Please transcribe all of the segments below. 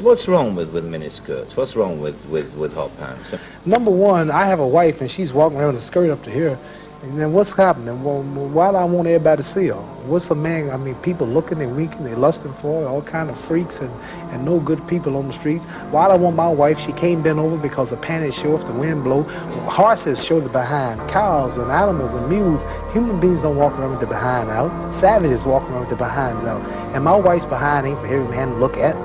What's wrong with miniskirts? What's wrong with hot pants? Number one, I have a wife and she's walking around with a skirt up to here. And then what's happening? Well, why do I want everybody to see her? What's a man? I mean, people looking and winking, they lusting for her, all kind of freaks and no good people on the streets. Why do I want my wife? She can't bend over because the panties show if the wind blow. Horses show the behind. Cows and animals and mules. Human beings don't walk around with the behind out. Savages walk around with the behinds out. And my wife's behind ain't for every man to look at.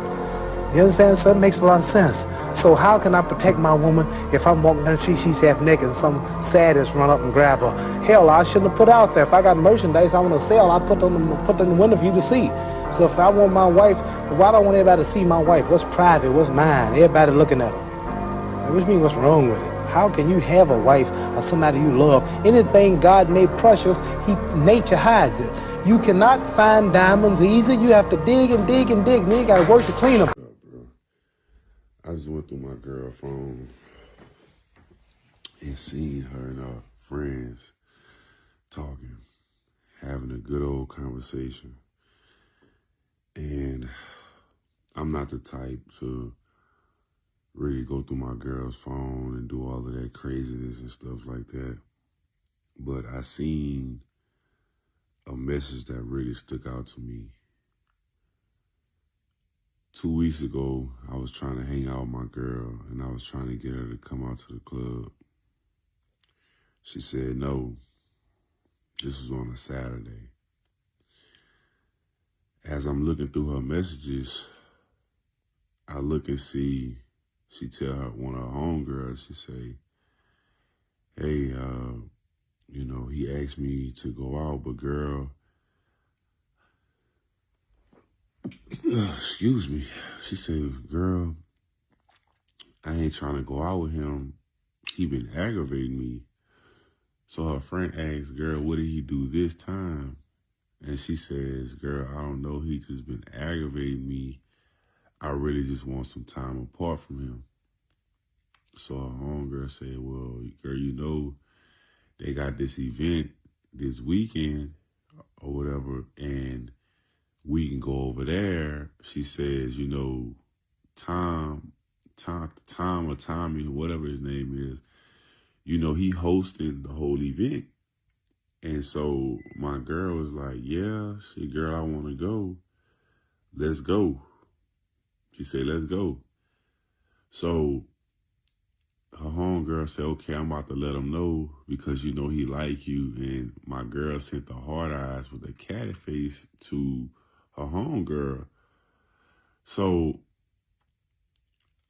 You understand? So it makes a lot of sense. So how can I protect my woman if I'm walking down the street, she's half naked and some sadist run up and grab her? Hell, I shouldn't have put out there. If I got merchandise I want to sell, I put it in the window for you to see. So if I want my wife, why do I want everybody to see my wife? What's private? What's mine? Everybody looking at her. Which means what's wrong with it? How can you have a wife or somebody you love? Anything God made precious, nature hides it. You cannot find diamonds easy. You have to dig and dig and dig. And then you got to work to clean them. I just went through my girl phone and seen her and her friends talking, having a good old conversation. And I'm not the type to really go through my girl's phone and do all of that craziness and stuff like that. But I seen a message that really stuck out to me. 2 weeks ago, I was trying to hang out with my girl and I was trying to get her to come out to the club. She said no. This was on a Saturday. As I'm looking through her messages, I look and see, she tell her, one of her homegirls, she say, hey, he asked me to go out, but girl, excuse me. She said, girl, I ain't trying to go out with him. He been aggravating me. So her friend asks, girl, what did he do this time? And she says, girl, I don't know. He just been aggravating me. I really just want some time apart from him. So her homegirl said, well, girl, they got this event this weekend or whatever, and we can go over there. She says, Tom or Tommy, whatever his name is, he hosting the whole event. And so my girl was like, yeah, she, girl, I want to go. Let's go. She said, let's go. So her homegirl said, okay, I'm about to let him know because he like you. And my girl sent the hard eyes with a cat face to her homegirl. So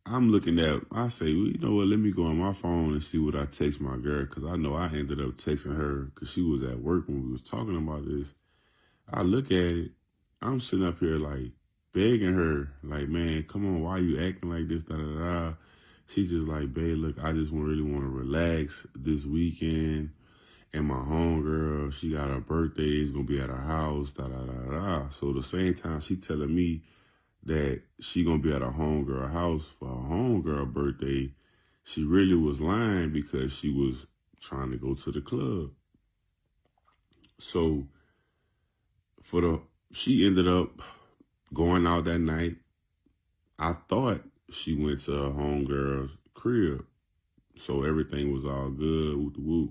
I'm looking at, I say, well, you know what, let me go on my phone and see what I text my girl, because I know I ended up texting her because she was at work when we was talking about this. I look at it, I'm sitting up here like begging her, like, man, come on, why you acting like this, da-da-da. She's just like, babe, look, I just really want to relax this weekend. And my homegirl, she got her birthday, it's going to be at her house, da-da-da-da. So the same time she telling me that she gonna be at her homegirl house for her homegirl birthday, she really was lying because she was trying to go to the club. So she ended up going out that night. I thought she went to her homegirl's crib, so everything was all good, whoop the whoop.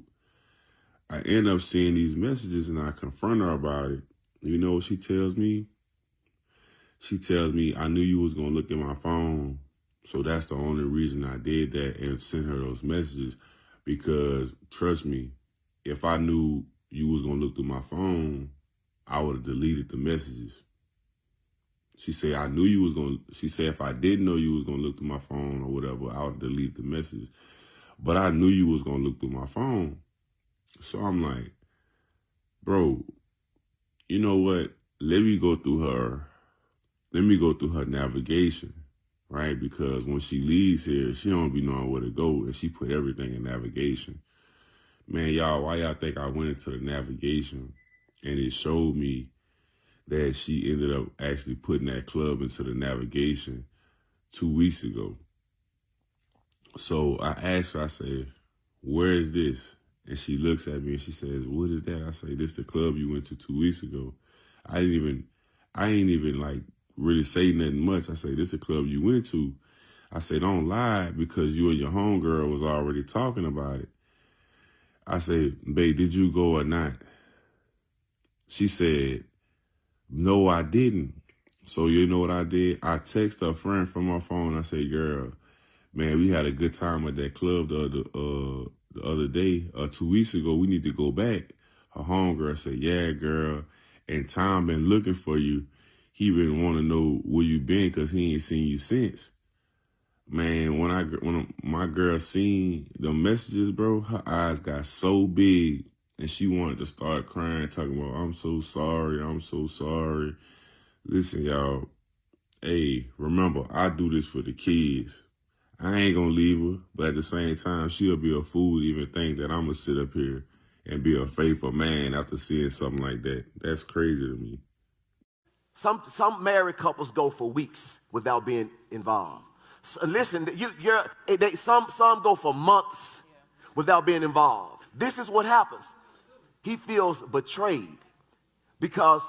I end up seeing these messages and I confront her about it. You know what she tells me? She tells me, I knew you was going to look at my phone, so that's the only reason I did that and sent her those messages, because trust me, if I knew you was going to look through my phone, I would have deleted the messages. She said, she said, if I didn't know you was going to look through my phone or whatever, I would have deleted the messages. But I knew you was going to look through my phone. So I'm like, bro, you know what? Let me go through her navigation, right? Because when she leaves here, she don't be knowing where to go, and she put everything in navigation. Man, y'all, why y'all think I went into the navigation and it showed me that she ended up actually putting that club into the navigation 2 weeks ago? So I asked her, I said, where is this? And she looks at me and she says, what is that? I say, this the club you went to 2 weeks ago. I ain't even like really say nothing much. I say, this a club you went to. I say, don't lie because you and your homegirl was already talking about it. I say, babe, did you go or not? She said, no, I didn't. So you know what I did? I text a friend from my phone. I say, girl, man, we had a good time at that club the other day, 2 weeks ago. We need to go back. Her homegirl said, yeah, girl. And Tom been looking for you. He been want to know where you been because he ain't seen you since. Man, when my girl seen the messages, bro, her eyes got so big and she wanted to start crying, talking about, I'm so sorry, I'm so sorry. Listen, y'all, hey, remember, I do this for the kids. I ain't gonna leave her, but at the same time, she'll be a fool to even think that I'm gonna sit up here and be a faithful man after seeing something like that. That's crazy to me. Some married couples go for weeks without being involved. So listen, some go for months without being involved. This is what happens. He feels betrayed because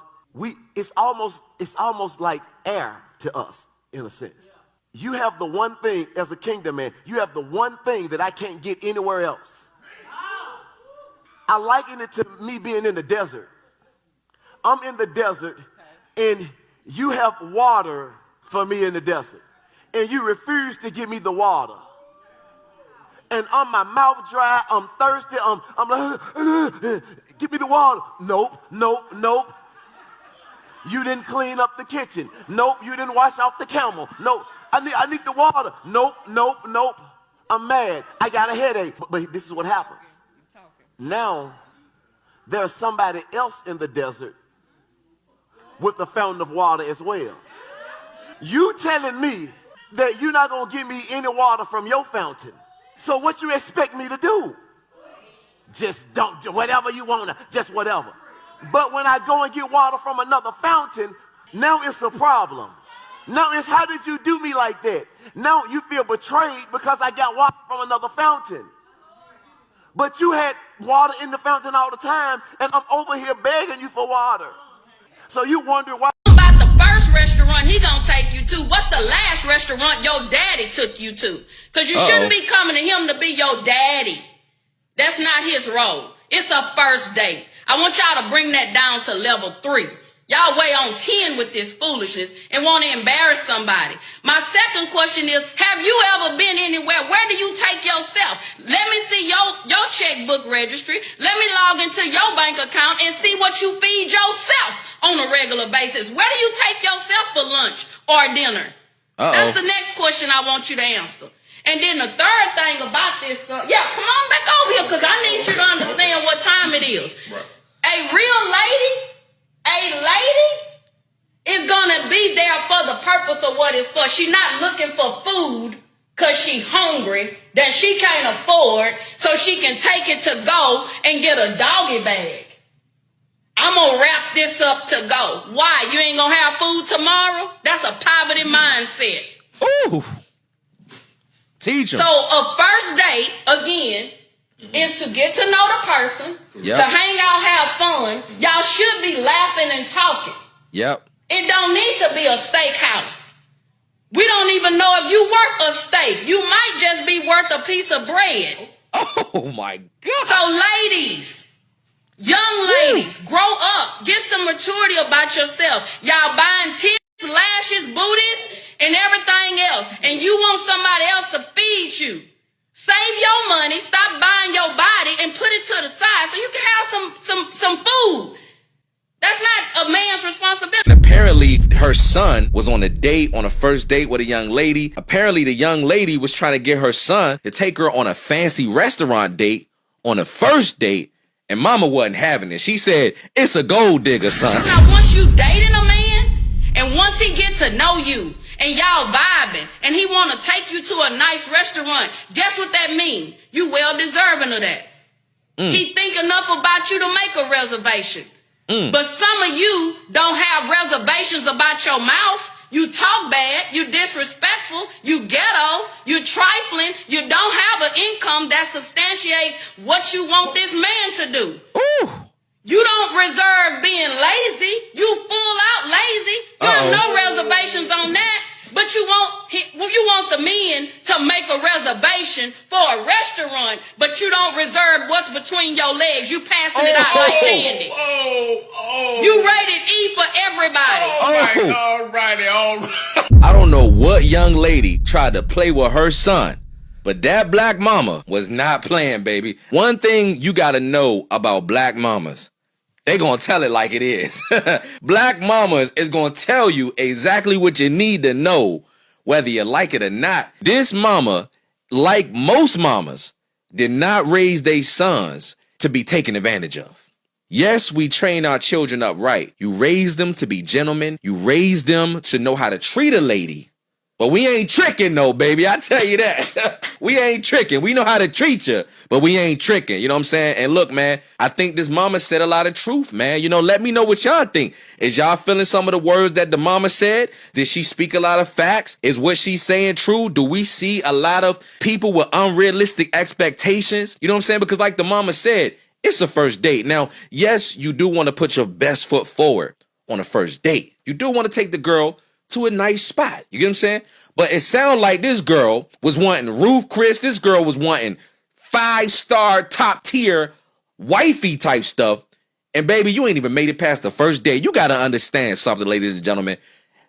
it's almost like air to us in a sense. You have the one thing as a kingdom man. You have the one thing that I can't get anywhere else. I liken it to me being in the desert. I'm in the desert and you have water for me in the desert. And you refuse to give me the water. And my mouth dry, I'm thirsty, I'm like, give me the water. Nope, nope, nope. You didn't clean up the kitchen. Nope, you didn't wash off the camel. Nope, I need the water. Nope, nope, nope. I'm mad. I got a headache. But this is what happens. Now, there's somebody else in the desert with the fountain of water as well. You telling me that you're not going to give me any water from your fountain. So what you expect me to do? Just don't do whatever you want to, just whatever. But when I go and get water from another fountain, now it's a problem. Now it's, how did you do me like that? Now you feel betrayed because I got water from another fountain. But you had water in the fountain all the time, and I'm over here begging you for water. So you wonder why. About the first restaurant he gonna take you to, what's the last restaurant your daddy took you to? Because you shouldn't be coming to him to be your daddy. That's not his role. It's a first date. I want y'all to bring that down to level 3. Y'all way on 10 with this foolishness and want to embarrass somebody. My second question is, have you ever been anywhere? Where do you take yourself? Let me see your checkbook registry. Let me log into your bank account and see what you feed yourself on a regular basis. Where do you take yourself for lunch or dinner? That's the next question I want you to answer. And then the third thing about this, come on back over here because I need you to understand what time it is. Right. A real lady is going to be there for the purpose of what it's for. She's not looking for food because she's hungry that she can't afford so she can take it to go and get a doggy bag. I'm going to wrap this up to go. Why? You ain't going to have food tomorrow? That's a poverty mindset. Ooh. Teach 'em. So a first date, again, is to get to know the person, to hang out, have fun. Y'all should be laughing and talking. Yep. It don't need to be a steakhouse. We don't even know if you worth a steak. You might just be worth a piece of bread. Oh, my God. So ladies, young ladies, grow up. Get some maturity about yourself. Y'all buying tits, lashes, booties, and everything else. And you want somebody else to feed you. Save your money, stop buying your body, and put it to the side so you can have some food. That's not a man's responsibility. And apparently, her son was on a first date with a young lady. Apparently, the young lady was trying to get her son to take her on a fancy restaurant date on a first date, and mama wasn't having it. She said, it's a gold digger, son. Now, once you dating a man, and once he get to know you, and y'all vibing, and he want to take you to a nice restaurant, guess what that means? You well deserving of that. He think enough about you to make a reservation. But some of you don't have reservations about your mouth. You talk bad, you disrespectful, you ghetto, you trifling, you don't have an income that substantiates what you want this man to do. Ooh. You don't reserve being lazy. You full out lazy. You have no reservations on that. But you want the men to make a reservation for a restaurant, but you don't reserve what's between your legs. You passing it out like candy. You rated E for everybody. All right. I don't know what young lady tried to play with her son, but that black mama was not playing, baby. One thing you gotta know about black mamas, they gonna tell it like it is. Black mamas is gonna tell you exactly what you need to know, whether you like it or not. This mama, like most mamas, did not raise their sons to be taken advantage of. Yes, we train our children up right. You raise them to be gentlemen. You raise them to know how to treat a lady. But we ain't tricking, no, baby. I tell you that. We ain't tricking. We know how to treat you, but we ain't tricking. You know what I'm saying? And look, man, I think this mama said a lot of truth, man. You know, let me know what y'all think. Is y'all feeling some of the words that the mama said? Did she speak a lot of facts? Is what she's saying true? Do we see a lot of people with unrealistic expectations? You know what I'm saying? Because like the mama said, it's a first date. Now, yes, you do want to put your best foot forward on a first date. You do want to take the girl to a nice spot. You get what I'm saying? But it sounded like this girl was wanting Ruth Chris. This girl was wanting 5-star, top-tier, wifey type stuff. And baby, you ain't even made it past the first date. You got to understand something, ladies and gentlemen.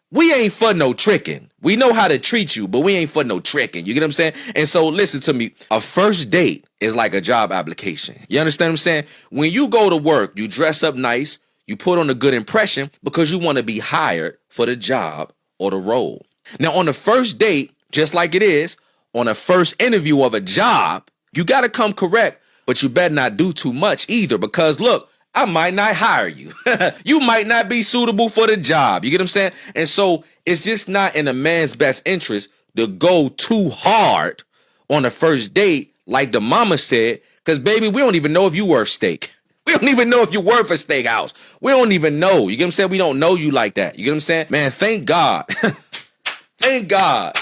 We ain't for no tricking. We know how to treat you, but we ain't for no tricking. You get what I'm saying? And so listen to me. A first date is like a job application. You understand what I'm saying? When you go to work, you dress up nice. You put on a good impression because you want to be hired for the job or the role. Now, on the first date, just like it is on a first interview of a job, you got to come correct, but you better not do too much either because, look, I might not hire you. You might not be suitable for the job. You get what I'm saying? And so it's just not in a man's best interest to go too hard on the first date, like the mama said, because, baby, we don't even know if you worth steak. We don't even know if you're worth a steakhouse. We don't even know. You get what I'm saying? We don't know you like that. You get what I'm saying? Man, thank God. Thank God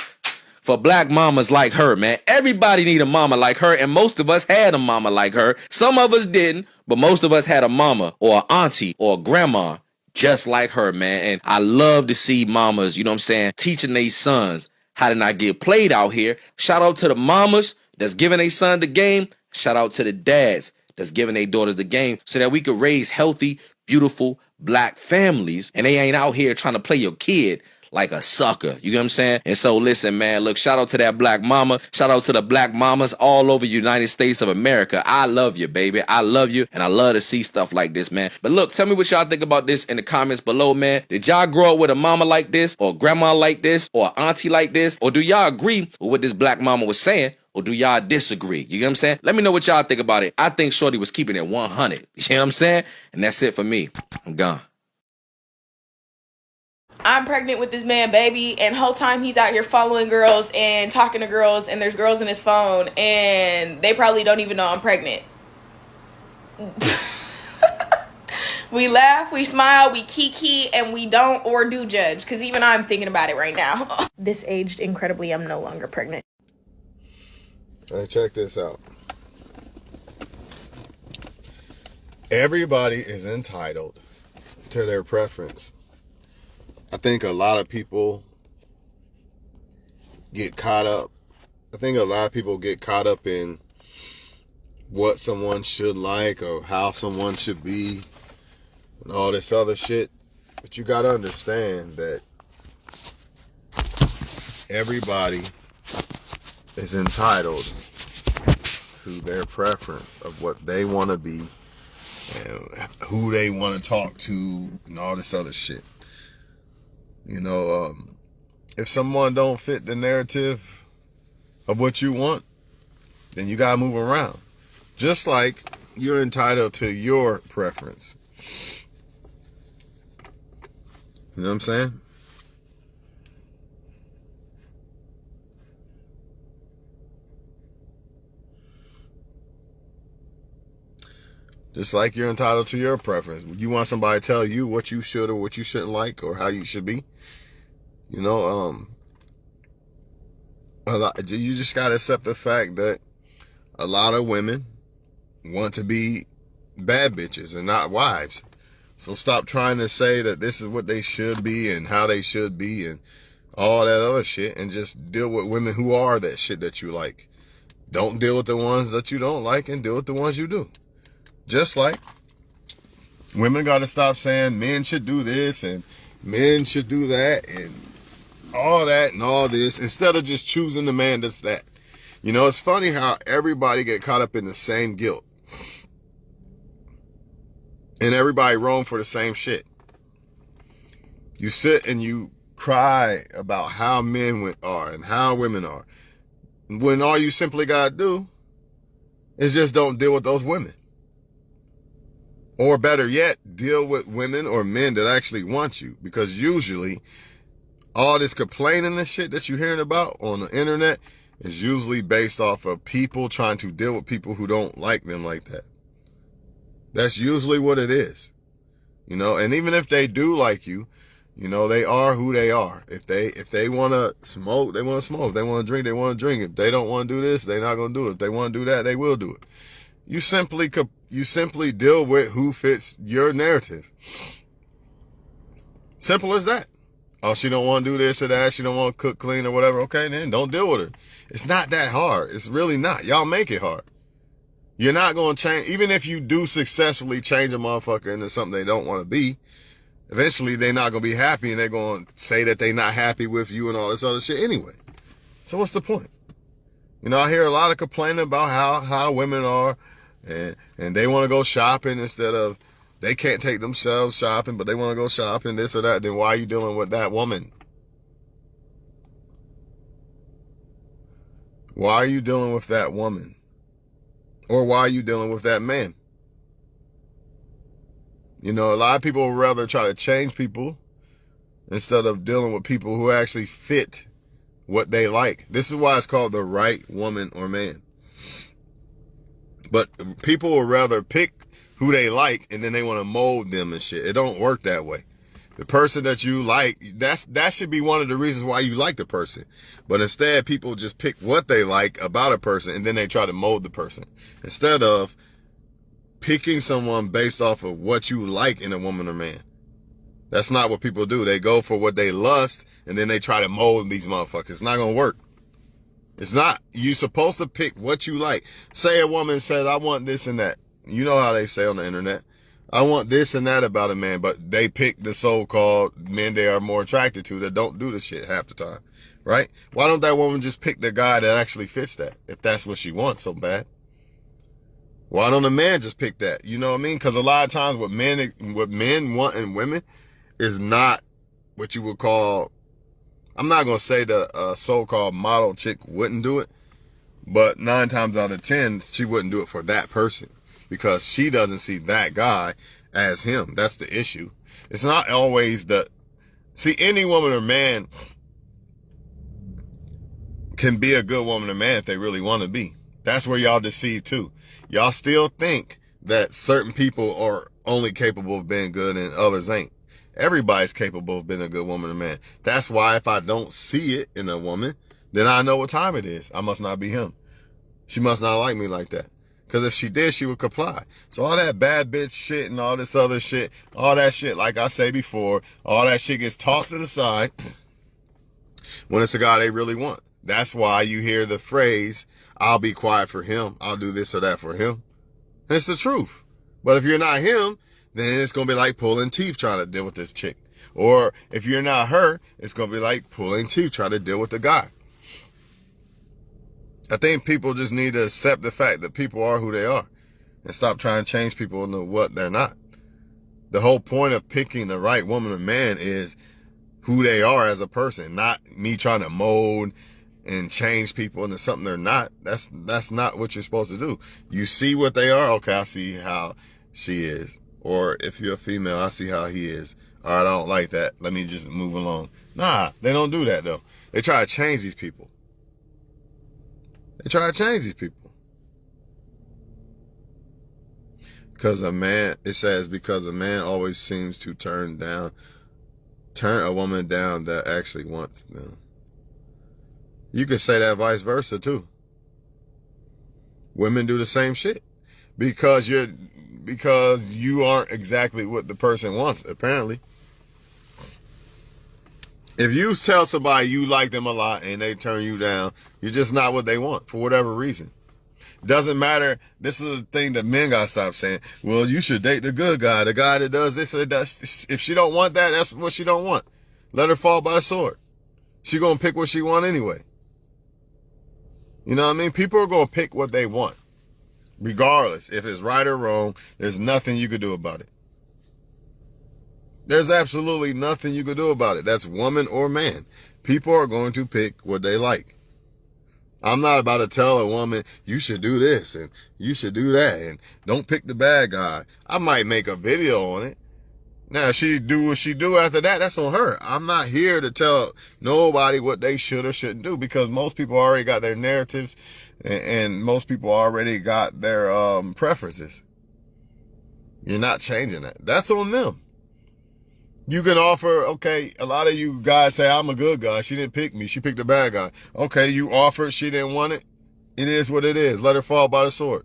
for black mamas like her, man. Everybody need a mama like her, and most of us had a mama like her. Some of us didn't, but most of us had a mama or an auntie or a grandma just like her, man. And I love to see mamas, you know what I'm saying, teaching their sons how to not get played out here. Shout out to the mamas that's giving their son the game. Shout out to the dads that's giving their daughters the game so that we could raise healthy, beautiful black families. And they ain't out here trying to play your kid like a sucker. You know what I'm saying? And so listen, man, look, shout out to that black mama. Shout out to the black mamas all over the United States of America. I love you, baby. I love you. And I love to see stuff like this, man. But look, tell me what y'all think about this in the comments below, man. Did y'all grow up with a mama like this or grandma like this or auntie like this? Or do y'all agree with what this black mama was saying? Or do y'all disagree? You know what I'm saying? Let me know what y'all think about it. I think Shorty was keeping it 100. You know what I'm saying? And that's it for me. I'm gone. I'm pregnant with this man, baby, and whole time he's out here following girls and talking to girls, and there's girls in his phone, and they probably don't even know I'm pregnant. We laugh, we smile, we kiki, and we don't or do judge, because even I'm thinking about it right now. This aged incredibly. I'm no longer pregnant. Hey, check this out. Everybody is entitled to their preference. I think a lot of people get caught up. I think a lot of people get caught up in what someone should like or how someone should be and all this other shit. But you got to understand that everybody is entitled to their preference of what they want to be and who they want to talk to and all this other shit. You know, if someone don't fit the narrative of what you want, then you gotta move around. Just like you're entitled to your preference. You know what I'm saying? Just like you're entitled to your preference. You want somebody to tell you what you should or what you shouldn't like or how you should be. You know, you just got to accept the fact that a lot of women want to be bad bitches and not wives. So stop trying to say that this is what they should be and how they should be and all that other shit, and just deal with women who are that shit that you like. Don't deal with the ones that you don't like, and deal with the ones you do. Just like women got to stop saying men should do this and men should do that and all that and all this, instead of just choosing the man that's that. You know, it's funny how everybody get caught up in the same guilt. And everybody roam for the same shit. You sit and you cry about how men are and how women are, when all you simply gotta do is just don't deal with those women. Or better yet, deal with women or men that actually want you. Because usually all this complaining and shit that you're hearing about on the internet is usually based off of people trying to deal with people who don't like them like that. That's usually what it is. You know, and even if they do like you, you know, they are who they are. If they want to smoke, they want to smoke. If they want to drink, they want to drink. If they don't want to do this, they're not going to do it. If they want to do that, they will do it. You simply deal with who fits your narrative. Simple as that. Oh, she don't want to do this or that. She don't want to cook, clean, or whatever. Okay, then don't deal with her. It's not that hard. It's really not. Y'all make it hard. You're not going to change. Even if you do successfully change a motherfucker into something they don't want to be, eventually they're not going to be happy, and they're going to say that they're not happy with you and all this other shit anyway. So what's the point? You know, I hear a lot of complaining about how women are, and they want to go shopping instead of, they can't take themselves shopping, but they want to go shopping, this or that. Then why are you dealing with that woman? Why are you dealing with that woman? Or why are you dealing with that man? You know, a lot of people would rather try to change people instead of dealing with people who actually fit what they like. This is why it's called the right woman or man. But people would rather pick who they like, and then they want to mold them and shit. It don't work that way. The person that you like, that should be one of the reasons why you like the person. But instead, people just pick what they like about a person, and then they try to mold the person. Instead of picking someone based off of what you like in a woman or man. That's not what people do. They go for what they lust, and then they try to mold these motherfuckers. It's not going to work. It's not. You're supposed to pick what you like. Say a woman says, I want this and that. You know how they say on the internet, I want this and that about a man, but they pick the so-called men they are more attracted to that don't do the shit half the time, right? Why don't that woman just pick the guy that actually fits that, if that's what she wants so bad? Why don't a man just pick that? You know what I mean? Because a lot of times what men want in women is not what you would call, I'm not going to say the so-called model chick wouldn't do it, but 9 times out of 10, she wouldn't do it for that person. Because she doesn't see that guy as him. That's the issue. It's not always see, any woman or man can be a good woman or man if they really want to be. That's where y'all deceive too. Y'all still think that certain people are only capable of being good and others ain't. Everybody's capable of being a good woman or man. That's why if I don't see it in a woman, then I know what time it is. I must not be him. She must not like me like that. Because if she did, she would comply. So all that bad bitch shit and all this other shit, all that shit, like I say before, all that shit gets tossed to the side when it's a guy they really want. That's why you hear the phrase, I'll be quiet for him. I'll do this or that for him. And it's the truth. But if you're not him, then it's going to be like pulling teeth trying to deal with this chick. Or if you're not her, it's going to be like pulling teeth trying to deal with the guy. I think people just need to accept the fact that people are who they are and stop trying to change people into what they're not. The whole point of picking the right woman or man is who they are as a person, not me trying to mold and change people into something they're not. That's not what you're supposed to do. You see what they are. Okay, I see how she is. Or if you're a female, I see how he is. All right, I don't like that. Let me just move along. Nah, they don't do that though. They try to change these people. They try to change these people. Because a man always seems to turn a woman down that actually wants them. You could say that vice versa too. Women do the same shit. Because because you aren't exactly what the person wants, apparently. If you tell somebody you like them a lot and they turn you down, you're just not what they want for whatever reason. Doesn't matter. This is the thing that men gotta stop saying. Well, you should date the good guy, the guy that does this or that. If she don't want that, that's what she don't want. Let her fall by the sword. She gonna pick what she want anyway. You know what I mean? People are gonna pick what they want, regardless if it's right or wrong. There's nothing you could do about it. There's absolutely nothing you could do about it. That's woman or man. People are going to pick what they like. I'm not about to tell a woman, you should do this and you should do that and don't pick the bad guy. I might make a video on it. Now, she do what she do after that, that's on her. I'm not here to tell nobody what they should or shouldn't do, because most people already got their narratives and most people already got their preferences. You're not changing that. That's on them. You can offer, okay, a lot of you guys say, I'm a good guy. She didn't pick me. She picked a bad guy. Okay, you offered. She didn't want it. It is what it is. Let her fall by the sword.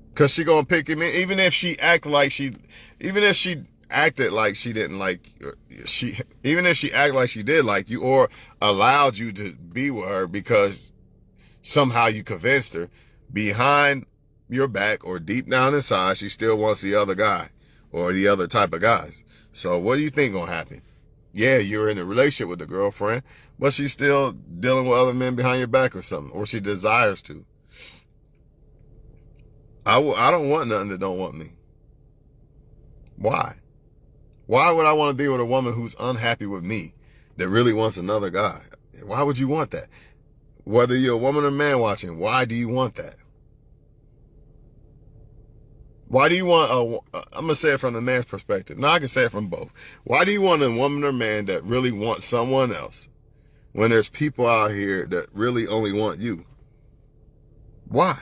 Because she going to pick him in. Even if she acted like she didn't like, even if she acted like she did like you or allowed you to be with her because somehow you convinced her, behind your back or deep down inside, she still wants the other guy. Or the other type of guys. So what do you think gonna happen? Yeah, you're in a relationship with the girlfriend, but she's still dealing with other men behind your back or something, or she desires to. I don't want nothing that don't want me. Why? Why would I want to be with a woman who's unhappy with me, that really wants another guy? Why would you want that? Whether you're a woman or man watching, why do you want that? Why do you want I'm going to say it from the man's perspective. Now I can say it from both. Why do you want a woman or man that really wants someone else when there's people out here that really only want you? Why?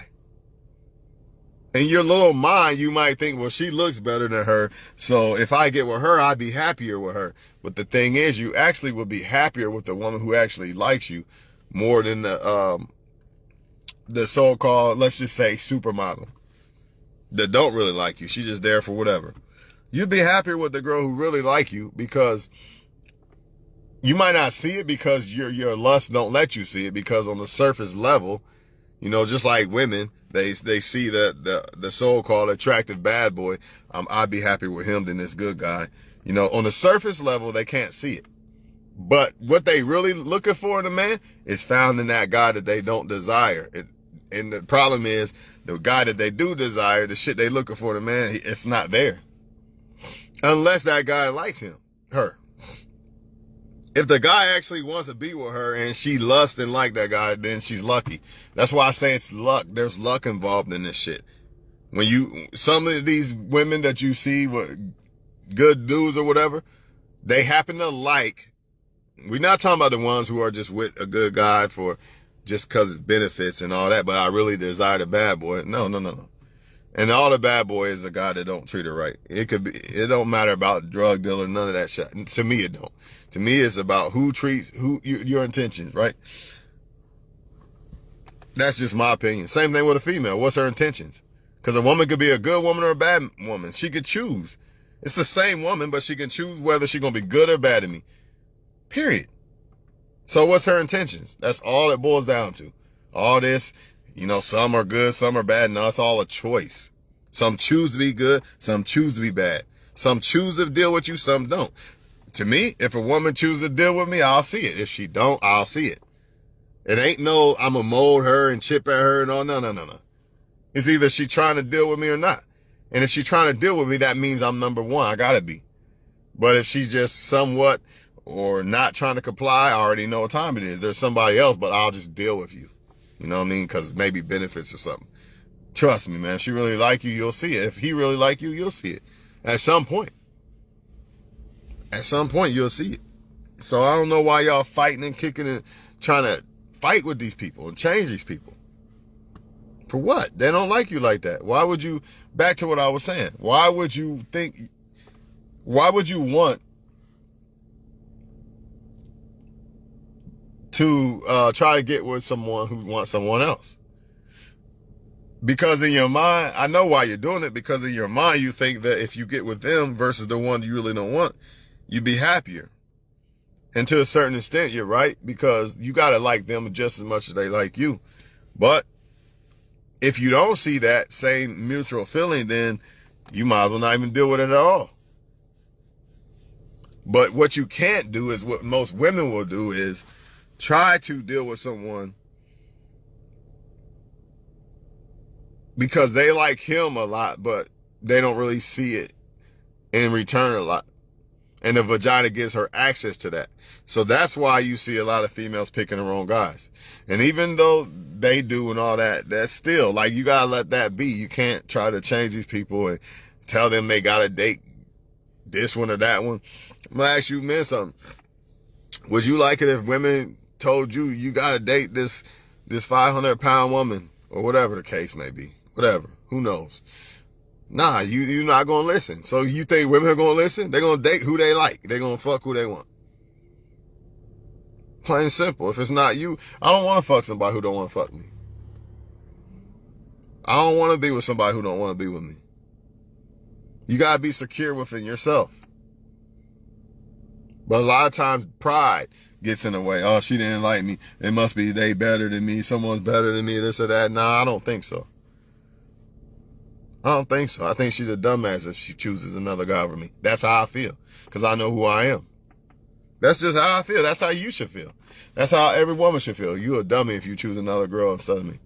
In your little mind, you might think, well, she looks better than her, so if I get with her, I'd be happier with her. But the thing is, you actually would be happier with the woman who actually likes you more than the so-called, let's just say, supermodel that don't really like you. She's just there for whatever. You'd be happier with the girl who really like you, because you might not see it because your lust don't let you see it, because on the surface level, you know, just like women, they see the so-called attractive bad boy. I'd be happier with him than this good guy. You know, on the surface level, they can't see it. But what they really looking for in a man is found in that guy that they don't desire. And the problem is, the guy that they do desire, the shit they looking for in a man, it's not there. Unless that guy likes her. If the guy actually wants to be with her and she lusts and like that guy, then she's lucky. That's why I say it's luck. There's luck involved in this shit. Some of these women that you see with good dudes or whatever, they happen to like, we're not talking about the ones who are just with a good guy for just because it's benefits and all that, but I really desire the bad boy. No. And all the bad boy is a guy that don't treat her right. It don't matter about drug dealer, none of that shit. To me, it don't. To me, it's about your intentions, right? That's just my opinion. Same thing with a female. What's her intentions? Because a woman could be a good woman or a bad woman. She could choose. It's the same woman, but she can choose whether she's going to be good or bad to me. Period. So what's her intentions? That's all it boils down to. All this, you know, some are good, some are bad. No, it's all a choice. Some choose to be good, some choose to be bad. Some choose to deal with you, some don't. To me, if a woman chooses to deal with me, I'll see it. If she don't, I'll see it. It ain't no, I'm going to mold her and chip at her and all. No. It's either she trying to deal with me or not. And if she trying to deal with me, that means I'm number one. I got to be. But if she's just somewhat or not trying to comply, I already know what time it is. There's somebody else, but I'll just deal with you. You know what I mean? Because maybe benefits or something. Trust me, man. If she really like you, you'll see it. If he really like you, you'll see it. At some point. At some point, you'll see it. So I don't know why y'all fighting and kicking and trying to fight with these people and change these people. For what? They don't like you like that. Why would you, back to what I was saying, why would you want to try to get with someone who wants someone else? Because in your mind, I know why you're doing it, because in your mind you think that if you get with them versus the one you really don't want, you'd be happier. And to a certain extent, you're right, because you got to like them just as much as they like you. But if you don't see that same mutual feeling, then you might as well not even deal with it at all. But what you can't do is what most women will do, is try to deal with someone because they like him a lot, but they don't really see it in return a lot. And the vagina gives her access to that. So that's why you see a lot of females picking the wrong guys. And even though they do and all that, that's still, like, you gotta let that be. You can't try to change these people and tell them they gotta date this one or that one. I'm gonna ask you men something. Would you like it if women told you you gotta date this 500-pound woman, or whatever the case may be? Whatever. Who knows? Nah, you're not gonna listen. So you think women are gonna listen? They're gonna date who they like. They're gonna fuck who they want. Plain and simple. If it's not you, I don't want to fuck somebody who don't want to fuck me. I don't want to be with somebody who don't want to be with me. You gotta be secure within yourself. But a lot of times pride gets in the way. Oh, she didn't like me. It must be they better than me. Someone's better than me, this or that. Nah, I don't think so. I don't think so. I think she's a dumbass if she chooses another guy over me. That's how I feel, because I know who I am. That's just how I feel. That's how you should feel. That's how every woman should feel. You a dummy if you choose another girl instead of me.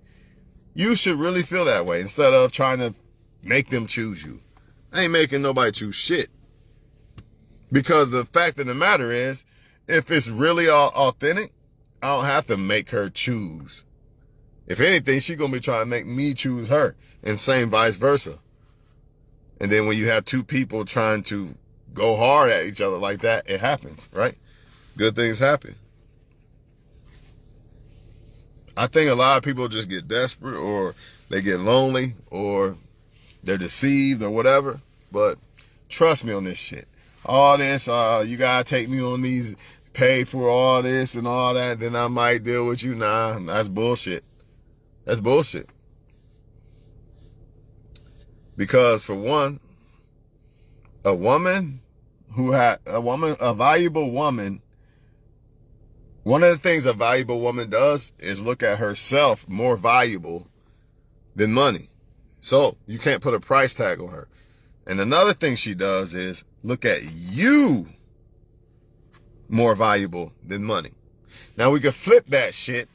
You should really feel that way instead of trying to make them choose you. I ain't making nobody choose shit. Because the fact of the matter is, if it's really authentic, I don't have to make her choose. If anything, she's going to be trying to make me choose her, and same vice versa. And then when you have two people trying to go hard at each other like that, it happens, right? Good things happen. I think a lot of people just get desperate, or they get lonely, or they're deceived, or whatever. But trust me on this shit. All this, you gotta take me on these, pay for all this and all that, then I might deal with you. Nah, that's bullshit. That's bullshit. Because for one, a valuable woman, one of the things a valuable woman does is look at herself more valuable than money. So you can't put a price tag on her. And another thing she does is look at you more valuable than money. Now we can flip that shit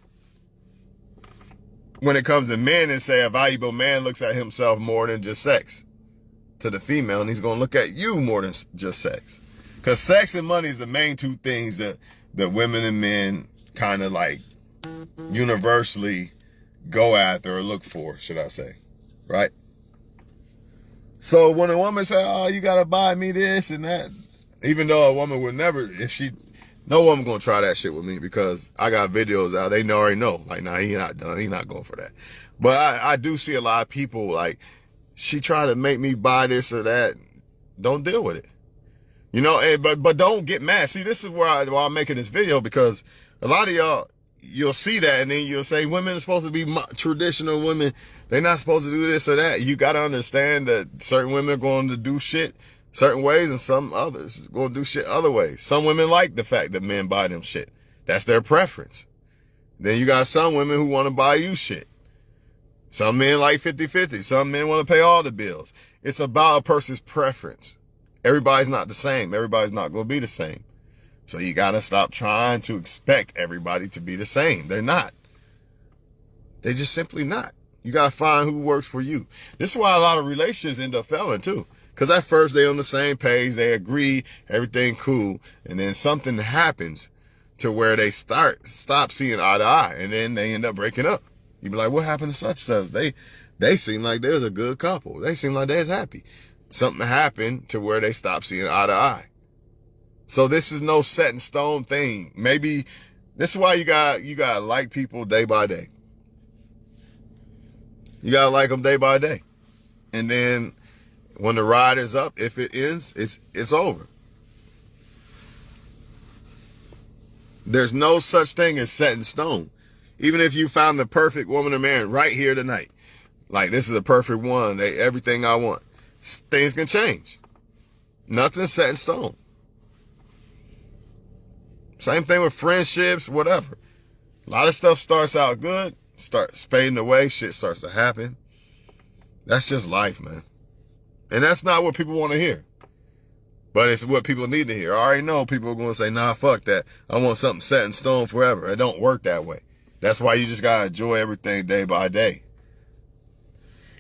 when it comes to men and say a valuable man looks at himself more than just sex to the female, and he's going to look at you more than just sex. Because sex and money is the main two things that women and men kind of like universally go after or look for, should I say, right? So when a woman say, oh, you got to buy me this and that, even though a woman would never, no woman gonna try that shit with me, because I got videos out. They already know. Like, nah, he not done. He not going for that. But I do see a lot of people like, she try to make me buy this or that. Don't deal with it. You know, but don't get mad. See, this is why I'm making this video, because a lot of y'all, you'll see that and then you'll say women are supposed to be traditional women. They're not supposed to do this or that. You got to understand that certain women are going to do shit certain ways, and some others going to do shit other ways. Some women like the fact that men buy them shit. That's their preference. Then you got some women who want to buy you shit. Some men like 50-50. Some men want to pay all the bills. It's about a person's preference. Everybody's not the same. Everybody's not going to be the same. So you got to stop trying to expect everybody to be the same. They're not. They're just simply not. You got to find who works for you. This is why a lot of relationships end up failing too. Because at first they're on the same page, they agree, everything cool, and then something happens to where they stop seeing eye to eye, and then they end up breaking up. You be like, what happened to such and such? They seem like they was a good couple. They seem like they was happy. Something happened to where they stopped seeing eye to eye. So this is no set in stone thing. Maybe this is why you gotta like people day by day. You gotta like them day by day, and then when the ride is up, if it ends, it's over. There's no such thing as set in stone. Even if you found the perfect woman or man right here tonight, Like, this is a perfect one. Everything I want. Things can change. Nothing's set in stone. Same thing with friendships, whatever. A lot of stuff starts out good, starts fading away, shit starts to happen. That's just life, man. And that's not what people want to hear. But it's what people need to hear. I already know people are going to say, nah, fuck that. I want something set in stone forever. It don't work that way. That's why you just got to enjoy everything day by day.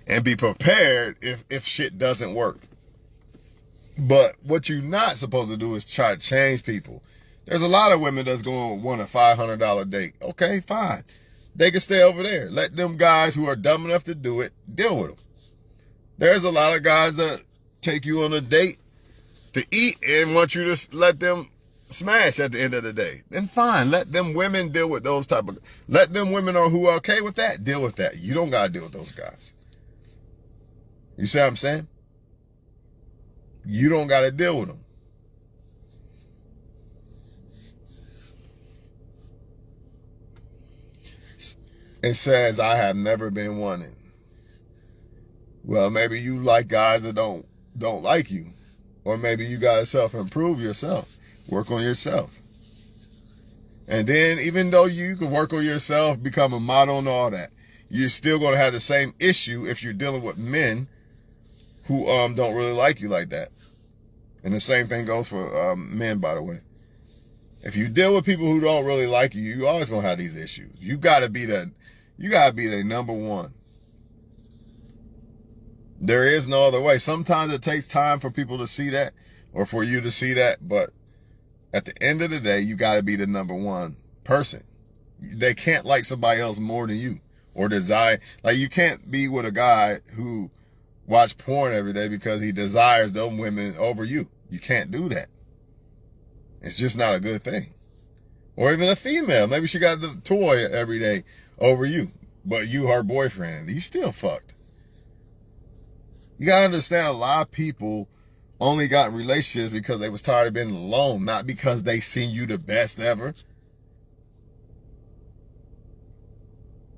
And be prepared if shit doesn't work. But what you're not supposed to do is try to change people. There's a lot of women that's going to want a $500 date. Okay, fine. They can stay over there. Let them guys who are dumb enough to do it, deal with them. There's a lot of guys that take you on a date to eat and want you to let them smash at the end of the day. Then fine, let them women deal with those type of, let them women who are okay with that, deal with that. You don't got to deal with those guys. You see what I'm saying? You don't got to deal with them. It says, I have never been wanted. Well, maybe you like guys that don't like you. Or maybe you got to self-improve yourself. Work on yourself. And then even though you can work on yourself, become a model and all that, you're still going to have the same issue if you're dealing with men who don't really like you like that. And the same thing goes for men, by the way. If you deal with people who don't really like you, you always going to have these issues. You got to be the number one. There is no other way. Sometimes it takes time for people to see that or for you to see that. But at the end of the day, you got to be the number one person. They can't like somebody else more than you or desire. Like, you can't be with a guy who watch porn every day because he desires them women over you. You can't do that. It's just not a good thing. Or even a female. Maybe she got the toy every day over you, but you her boyfriend. You still fucked. You gotta understand, a lot of people only got in relationships because they was tired of being alone, not because they seen you the best ever.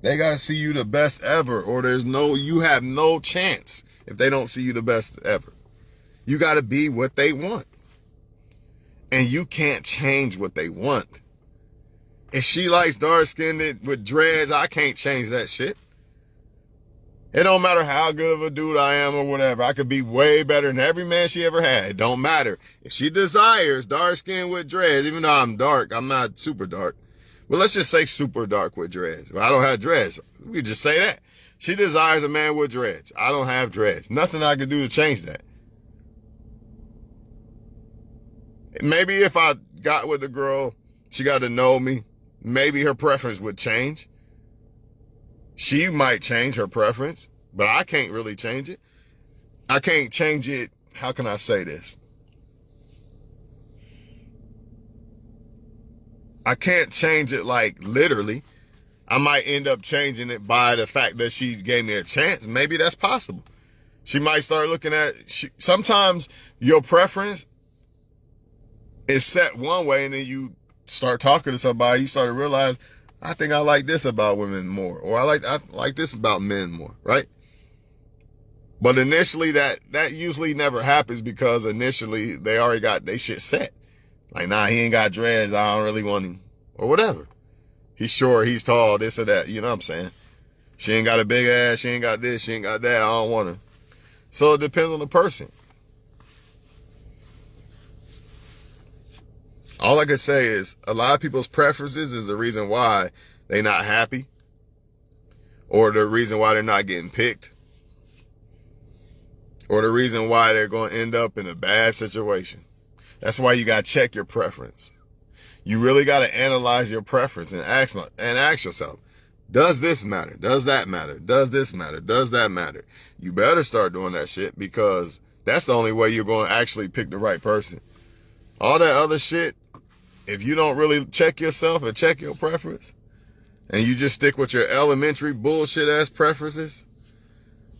They gotta see you the best ever, or you have no chance if they don't see you the best ever. You gotta be what they want. And you can't change what they want. If she likes dark-skinned with dreads, I can't change that shit. It don't matter how good of a dude I am or whatever. I could be way better than every man she ever had. It don't matter. If she desires dark-skinned with dreads, even though I'm dark, I'm not super dark. Well, let's just say super dark with dreads. Well, I don't have dreads. We just say that. She desires a man with dreads. I don't have dreads. Nothing I can do to change that. Maybe if I got with a girl, she got to know me, maybe her preference would change. She might change her preference, but I can't really change it. I can't change it. How can I say this? I can't change it like literally. I might end up changing it by the fact that she gave me a chance. Maybe that's possible. She might start looking at, sometimes your preference is set one way, and then you start talking to somebody, you start to realize, I think I like this about women more, or I like this about men more, right? But initially that usually never happens because initially they already got they shit set. Like, nah, he ain't got dreads, I don't really want him, or whatever. He's short, he's tall, this or that, you know what I'm saying? She ain't got a big ass, she ain't got this, she ain't got that, I don't want her. So it depends on the person. All I can say is a lot of people's preferences is the reason why they're not happy, or the reason why they're not getting picked, or the reason why they're going to end up in a bad situation. That's why you got to check your preference. You really got to analyze your preference and ask yourself, does this matter? Does that matter? Does this matter? Does that matter? You better start doing that shit, because that's the only way you're going to actually pick the right person. All that other shit, if you don't really check yourself and check your preference, and you just stick with your elementary bullshit ass preferences,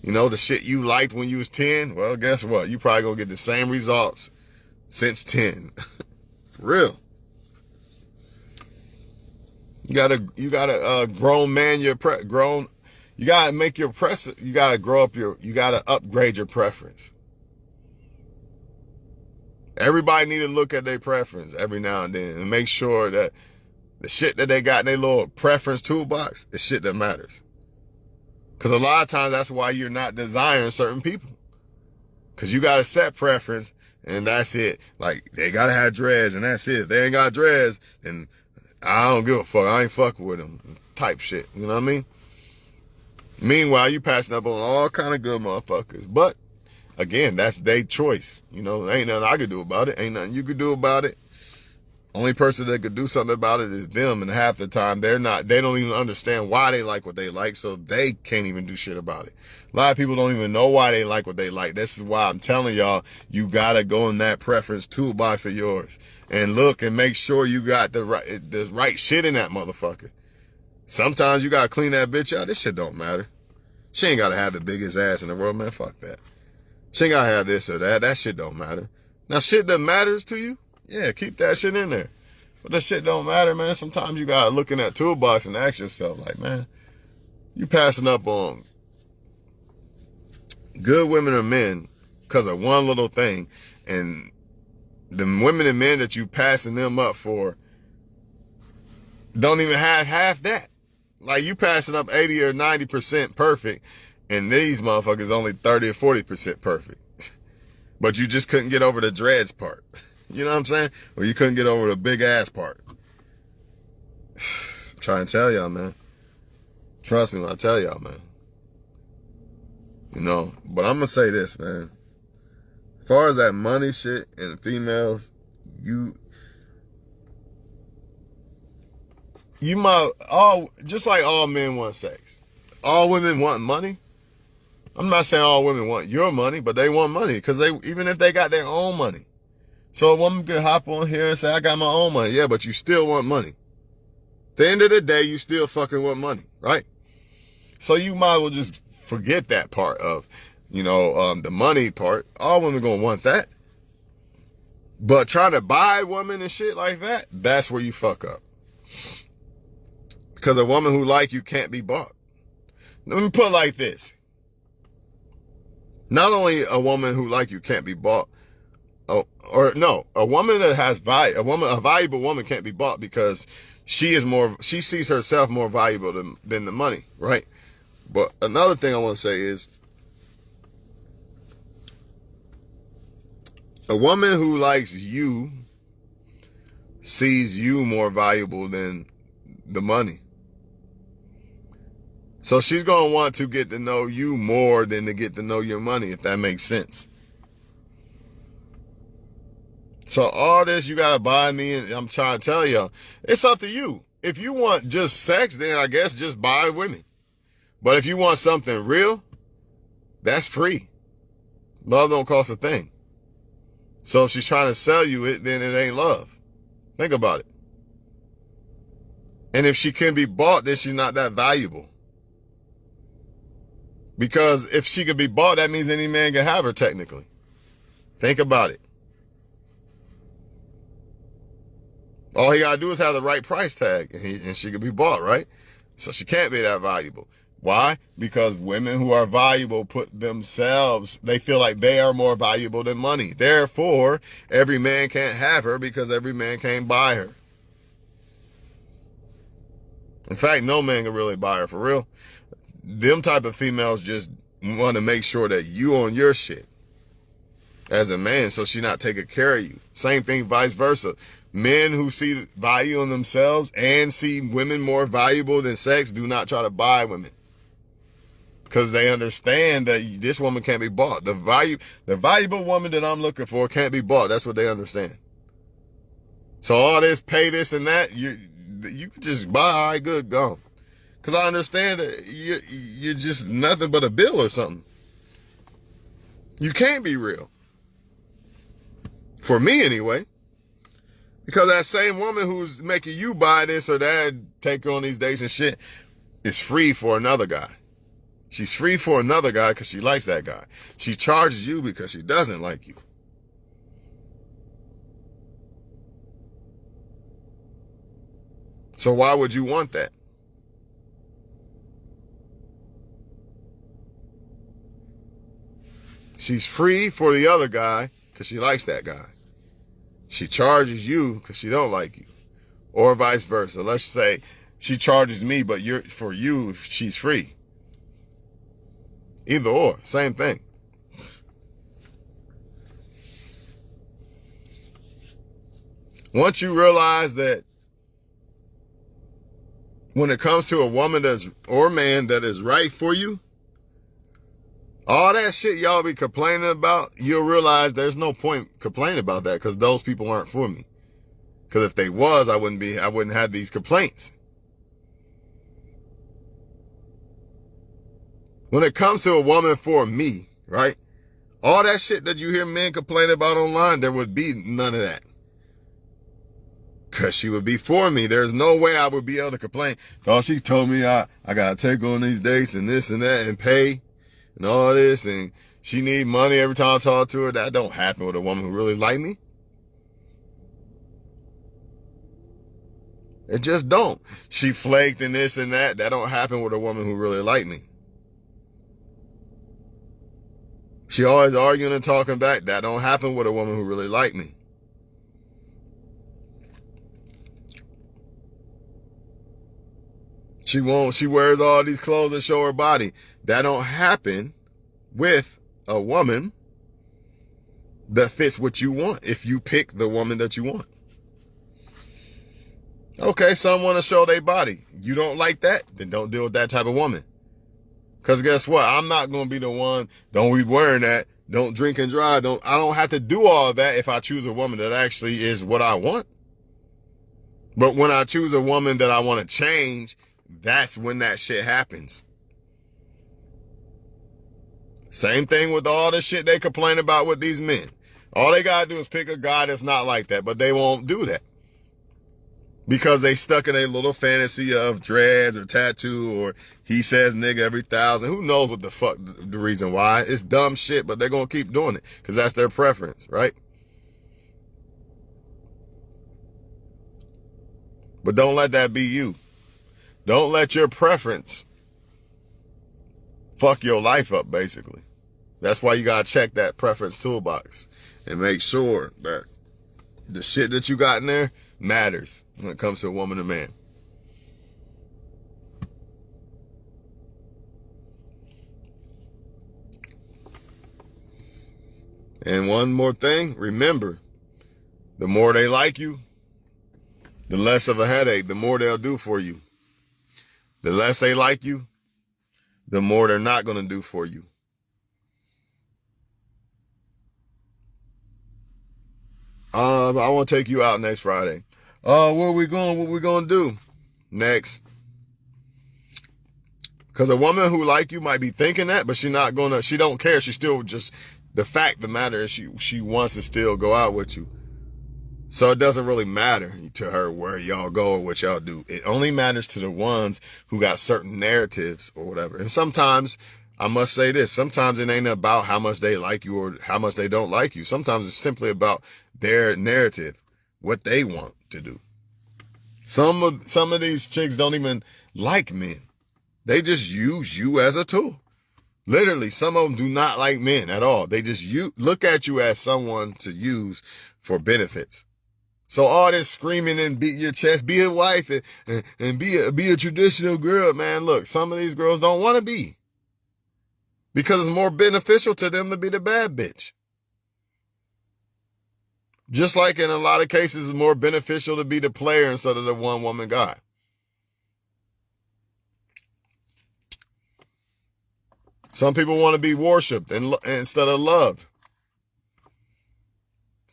you know, the shit you liked when you was 10, well, guess what? You probably gonna get the same results since 10. For real. You gotta grown man your You gotta make your you gotta grow up you gotta upgrade your preference. Everybody need to look at their preference every now and then and make sure that the shit that they got in their little preference toolbox is shit that matters. Because a lot of times that's why you're not desiring certain people. Because you got a set preference and that's it. Like, they got to have dreads and that's it. If they ain't got dreads, then I don't give a fuck. I ain't fucking with them type shit. You know what I mean? Meanwhile, you passing up on all kind of good motherfuckers. But, again, that's their choice. You know, ain't nothing I could do about it. Ain't nothing you could do about it. Only person that could do something about it is them, and half the time they don't even understand why they like what they like, so they can't even do shit about it. A lot of people don't even know why they like what they like. This is why I'm telling y'all, you gotta go in that preference toolbox of yours and look and make sure you got the right shit in that motherfucker. Sometimes you gotta clean that bitch out. This shit don't matter. She ain't gotta have the biggest ass in the world, man. Fuck that. She ain't gotta have this or that. That shit don't matter. Now, shit that matters to you, yeah, keep that shit in there. But that shit don't matter, man. Sometimes you gotta look in that toolbox and ask yourself, like, man, you passing up on good women or men because of one little thing, and the women and men that you passing them up for don't even have half that. Like, you passing up 80 or 90% perfect, and these motherfuckers only 30 or 40% perfect. But you just couldn't get over the dreads part. You know what I'm saying? Or you couldn't get over the big ass part. I'm trying to tell y'all, man. Trust me when I tell y'all, man. You know, but I'm going to say this, man. As far as that money shit and females, you might, just like all men want sex. All women want money. I'm not saying all women want your money, but they want money because even if they got their own money. So a woman could hop on here and say, I got my own money. Yeah, but you still want money. At the end of the day, you still fucking want money, right? So you might as well just forget that part of, the money part. All women gonna want that. But trying to buy women and shit like that, that's where you fuck up. Because a woman who like you can't be bought. Let me put it like this. Not only a woman who like you can't be bought, a woman that has value, a valuable woman can't be bought because she sees herself more valuable than the money, right? But another thing I want to say is, a woman who likes you sees you more valuable than the money. So she's going to want to get to know you more than to get to know your money, if that makes sense. So all this, you got to buy me, and I'm trying to tell y'all, it's up to you. If you want just sex, then I guess just buy women. But if you want something real, that's free. Love don't cost a thing. So if she's trying to sell you it, then it ain't love. Think about it. And if she can be bought, then she's not that valuable. Because if she could be bought, that means any man can have her technically. Think about it. All he got to do is have the right price tag and she could be bought, right? So she can't be that valuable. Why? Because women who are valuable they feel like they are more valuable than money. Therefore, every man can't have her because every man can't buy her. In fact, no man can really buy her for real. Them type of females just want to make sure that you on your shit as a man, so she not taking care of you. Same thing, vice versa. Men who see value in themselves and see women more valuable than sex do not try to buy women. Because they understand that this woman can't be bought. The valuable woman that I'm looking for can't be bought. That's what they understand. So all this, pay this and that, you can just buy, all right, good, gone. Because I understand that you're just nothing but a bill or something. You can't be real. For me, anyway. Because that same woman who's making you buy this or that, take her on these dates and shit, is free for another guy. She's free for another guy because she likes that guy. She charges you because she doesn't like you. So why would you want that? She's free for the other guy because she likes that guy. She charges you because she don't like you. Or vice versa. Let's say she charges me, but for you, she's free. Either or, same thing. Once you realize that when it comes to a woman or man that is right for you, all that shit y'all be complaining about, you'll realize there's no point complaining about that because those people aren't for me. Because if they was, I wouldn't have these complaints. When it comes to a woman for me, right? All that shit that you hear men complain about online, there would be none of that. Because she would be for me. There's no way I would be able to complain. Oh, she told me I got to take on these dates and this and that and pay and all this. And she need money every time I talk to her. That don't happen with a woman who really like me. It just don't. She flaked and this and that. That don't happen with a woman who really like me. She always arguing and talking back. That don't happen with a woman who really like me. She wears all these clothes that show her body. That don't happen with a woman that fits what you want if you pick the woman that you want. Okay, some want to show their body. You don't like that? Then don't deal with that type of woman. Because guess what? I'm not going to be the one, don't be wearing that, don't drink and drive. I don't have to do all that if I choose a woman that actually is what I want. But when I choose a woman that I want to change, that's when that shit happens. Same thing with all the shit they complain about with these men. All they got to do is pick a guy that's not like that, but they won't do that. Because they stuck in a little fantasy of dreads or tattoo or he says nigga every 1,000. Who knows what the fuck the reason why. It's dumb shit, but they're going to keep doing it because that's their preference, right? But don't let that be you. Don't let your preference fuck your life up, basically. That's why you got to check that preference toolbox and make sure that the shit that you got in there matters when it comes to a woman and man. And one more thing, remember, the more they like you, the less of a headache, the more they'll do for you. The less they like you, the more they're not going to do for you. I want to take you out next Friday. Where we going? What we going to do next? Because a woman who like you might be thinking that, but she don't care. She still just, the fact of the matter is she wants to still go out with you. So it doesn't really matter to her where y'all go or what y'all do. It only matters to the ones who got certain narratives or whatever. And sometimes, I must say this, sometimes it ain't about how much they like you or how much they don't like you. Sometimes it's simply about their narrative, what they want to do. Some of these chicks don't even like men. They just use you as a tool. Literally, some of them do not like men at all. They just look at you as someone to use for benefits. So all this screaming and beat your chest, be a wife and be a traditional girl, man. Look, some of these girls don't want to be. Because it's more beneficial to them to be the bad bitch. Just like in a lot of cases, it's more beneficial to be the player instead of the one woman guy. Some people want to be worshipped instead of loved.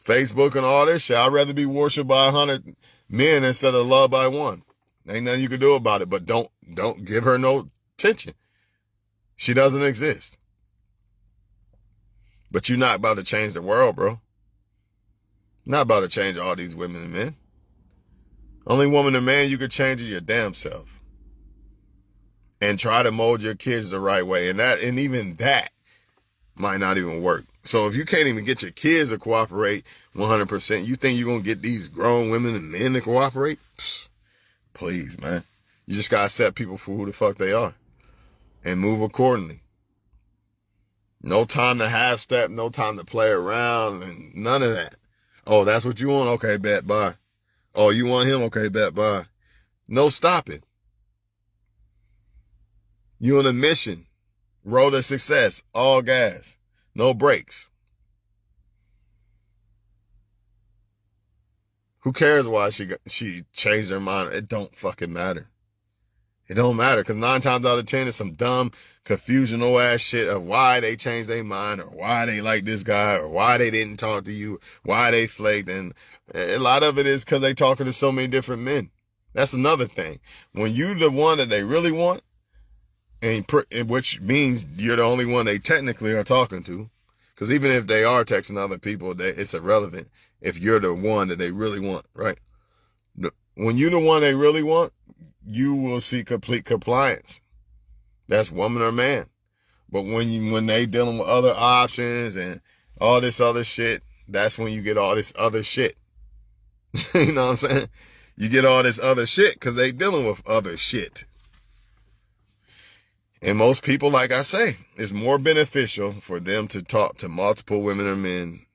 Facebook and all this shit, I'd rather be worshipped by 100 men instead of loved by one. Ain't nothing you can do about it, but don't give her no attention. She doesn't exist. But you're not about to change the world, bro. Not about to change all these women and men. Only woman and man you could change is your damn self. And try to mold your kids the right way. And even that might not even work. So if you can't even get your kids to cooperate 100%, you think you're going to get these grown women and men to cooperate? Psst, please, man. You just got to accept people for who the fuck they are. And move accordingly. No time to half step, no time to play around, and none of that. Oh, that's what you want? Okay, bet, bye. Oh, you want him? Okay, bet, bye. No stopping. You on a mission. Road to success. All gas. No brakes. Who cares why she changed her mind? It don't fucking matter. It don't matter, because 9 times out of 10 it's some dumb, confusional ass shit of why they changed their mind, or why they like this guy, or why they didn't talk to you, why they flaked. And a lot of it is because they talking to so many different men. That's another thing. When you the one that they really want, which means you're the only one they technically are talking to, because even if they are texting other people, it's irrelevant if you're the one that they really want, right? When you're the one they really want, you will see complete compliance. That's woman or man. But when they dealing with other options and all this other shit, that's when you get all this other shit. You know what I'm saying? You get all this other shit because they dealing with other shit. And most people, like I say, it's more beneficial for them to talk to multiple women or men,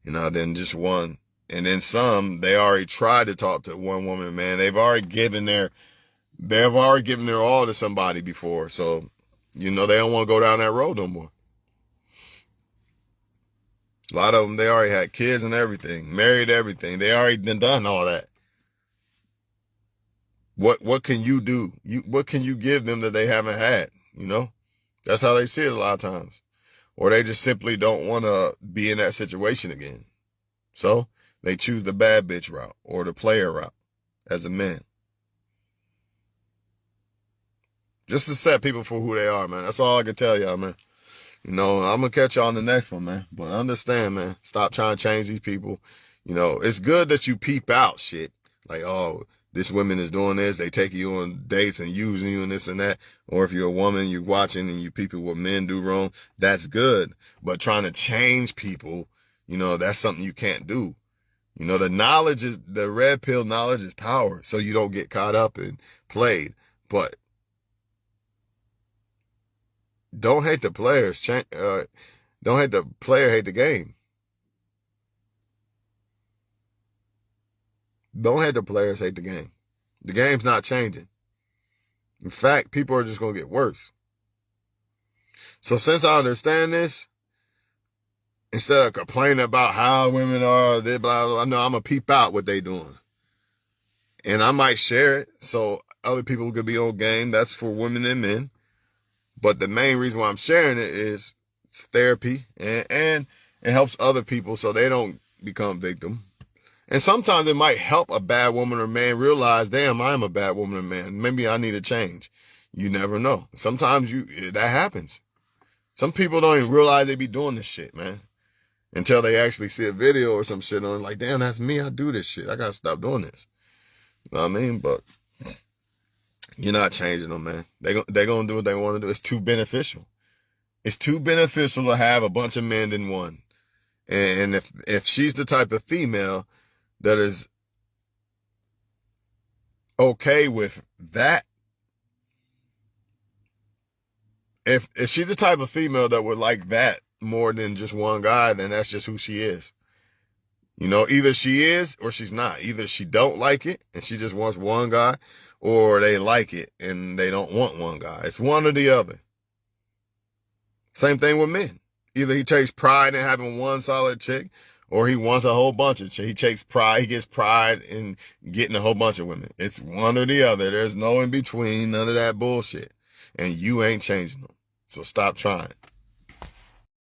than just one. And then some, they already tried to talk to one woman or man. They've already given their all to somebody before. So, they don't want to go down that road no more. A lot of them, they already had kids and everything, married everything. They already done all that. What can you do? What can you give them that they haven't had? That's how they see it a lot of times. Or they just simply don't want to be in that situation again. So they choose the bad bitch route or the player route as a man. Just to set people for who they are, man. That's all I can tell y'all, man. I'm going to catch y'all on the next one, man. But understand, man, stop trying to change these people. It's good that you peep out shit. Like, oh, this woman is doing this. They take you on dates and using you and this and that. Or if you're a woman, you're watching and you peeping what men do wrong. That's good. But trying to change people, that's something you can't do. The red pill knowledge is power. So you don't get caught up and played. But don't hate the players. Don't hate the player, hate the game. Don't hate the players, hate the game. The game's not changing. In fact, people are just going to get worse. So since I understand this, instead of complaining about how women are, they blah, blah, blah, no, I'm going to peep out what they doing. And I might share it so other people could be on game. That's for women and men. But the main reason why I'm sharing it is therapy and it helps other people so they don't become victim. And sometimes it might help a bad woman or man realize, damn, I am a bad woman or man. Maybe I need to change. You never know. Sometimes that happens. Some people don't even realize they be doing this shit, man. Until they actually see a video or some shit on it, like, damn, that's me. I do this shit. I got to stop doing this. You know what I mean? But you're not changing them, man. They're going to do what they want to do. It's too beneficial. It's too beneficial to have a bunch of men than one. And if she's the type of female that is okay with that, if she's the type of female that would like that more than just one guy, then that's just who she is. Either she is or she's not. Either she don't like it and she just wants one guy, or they like it and they don't want one guy. It's one or the other. Same thing with men. Either he takes pride in having one solid chick, or he wants a whole bunch of chicks. He gets pride in getting a whole bunch of women. It's one or the other. There's no in between, none of that bullshit. And you ain't changing them. So stop trying.